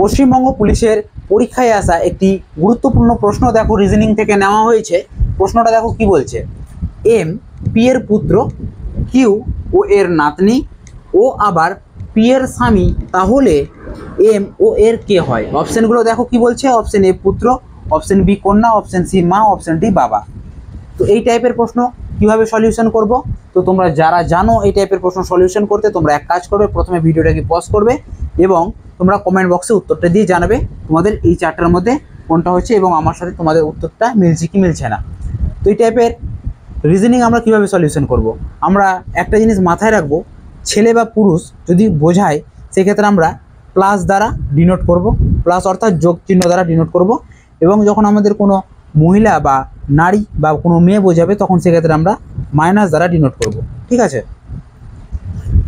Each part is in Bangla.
পশ্চিমবঙ্গ পুলিশের পরীক্ষায় আসা একটি গুরুত্বপূর্ণ প্রশ্ন দেখো রিজনিং থেকে নেওয়া হয়েছে। প্রশ্নটা দেখো কি বলছে, এম পি এর পুত্র, কিউ ও এর নাতনি, ও আবার পি এর স্বামী, তাহলে এম ও এর কে হয়? অপশানগুলো দেখো কি বলছে, অপশান এ পুত্র, অপশান বি কন্যা, অপশান সি মা, অপশান ডি বাবা। তো এই টাইপের প্রশ্ন কিভাবে সলিউশন করব, তো তোমরা যারা জানো এই টাইপের প্রশ্ন সলিউশন করতে, তোমরা এক কাজ করবে, প্রথমে ভিডিওটাকে পজ করবে এবং তোমরা কমেন্ট বক্সে উত্তরটা দিয়ে জানাবে তোমাদের এই চারটার মধ্যে কোনটা হচ্ছে এবং আমার সাথে তোমাদের উত্তরটা মিলছে কি মিলছে না। তো এই টাইপের রিজনিং আমরা কিভাবে সলিউশন করব, আমরা একটা জিনিস মাথায় রাখবো, ছেলে বা পুরুষ যদি বোঝায় সেক্ষেত্রে আমরা প্লাস দ্বারা ডিনোট করব, প্লাস অর্থাৎ যোগ চিহ্ন দ্বারা ডিনোট করব, এবং যখন আমাদের কোনো মহিলা বা নারী বা কোনো মেয়ে বোঝাবে তখন সেক্ষেত্রে আমরা মাইনাস দ্বারা ডিনোট করব। ঠিক আছে,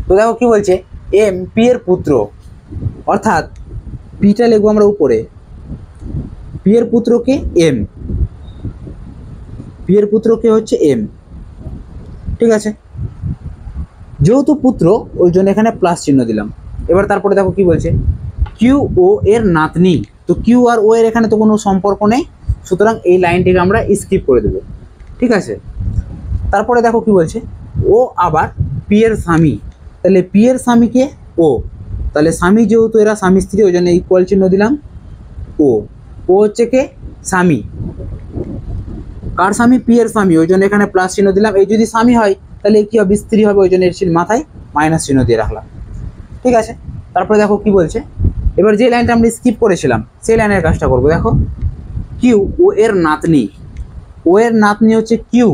তো দেখো কি বলছে, এম পি এর পুত্র, অর্থাৎ পিটা লিখবো আমরা উপরে, পি এর পুত্রকে এম, পি এর পুত্রকে হচ্ছে এম। ঠিক আছে, যেহেতু পুত্র ওই জন্য এখানে প্লাস চিহ্ন দিলাম। এবার তারপরে দেখো কি বলছে, কিউ ও এর নাতনি, তো কিউ আর ও এর এখানে তো কোনো সম্পর্ক নেই, সুতরাং এই লাইনটিকে আমরা স্কিপ করে দেবো। ঠিক আছে, তারপরে দেখো কি বলছে, ও আবার পি এর স্বামী, তাহলে পি এর স্বামীকে ও, তাহলে স্বামী যেহেতু এরা স্বামী স্ত্রী ওই জন্য ইকুয়াল চিহ্ন দিলাম, ও হচ্ছে কে স্বামী, কার স্বামী? পি এর স্বামী, ওই জন্য এখানে প্লাস চিহ্ন দিলাম। এই যদি স্বামী হয় তাহলে কি হবে? স্ত্রী হবে, ওই জন্য এর মাথায় মাইনাস চিহ্ন দিয়ে রাখলাম। ঠিক আছে, তারপরে দেখো কি বলছে, এবার যে লাইনটা আমরা স্কিপ করেছিলাম সেই লাইনের কাজটা করবো। দেখো কিউ ও এর নাতনি, ও এর নাতনি হচ্ছে কিউ,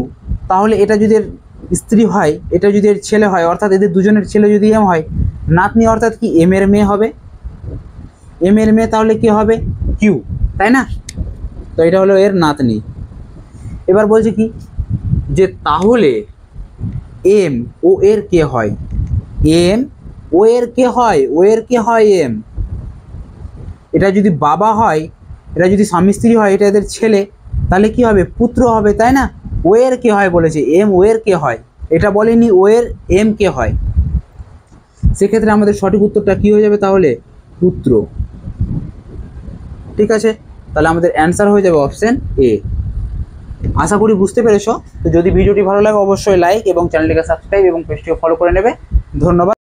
তাহলে এটা যদি এর স্ত্রী হয়, এটা যদি এর ছেলে হয়, অর্থাৎ এদের দুজনের ছেলে যদি এম হয়, নাতনি অর্থাৎ কি এম এর মেয়ে হবে, এম এর মেয়ে তাহলে কি হবে? কিউ, তাই না? তো এটা হলো এর নাতনি। এবার বলছে কি যে তাহলে এম ও এর কে হয়? এম ও এর কে হয়? ও এর কে হয় এম। এটা যদি বাবা হয়, এটা যদি স্বামী স্ত্রী হয়, এটা এদের ছেলে, তাহলে কি হবে? পুত্র হবে, তাই না? ও এর কে হয় বলেছে, এম ও এর কে হয়, এটা বলেনি ও এর এম কে হয়। সেক্ষেত্রে আমাদের সঠিক উত্তরটা কি হয়ে যাবে তাহলে? পুত্র। ঠিক আছে, তাহলে আমাদের অ্যান্সার হয়ে যাবে অপশন এ। আশা করি বুঝতে পেরেছো। তো যদি ভিডিওটি ভালো লাগে অবশ্যই লাইক এবং চ্যানেলটিকে সাবস্ক্রাইব এবং পেজটিকে ফলো করে নেবে। ধন্যবাদ।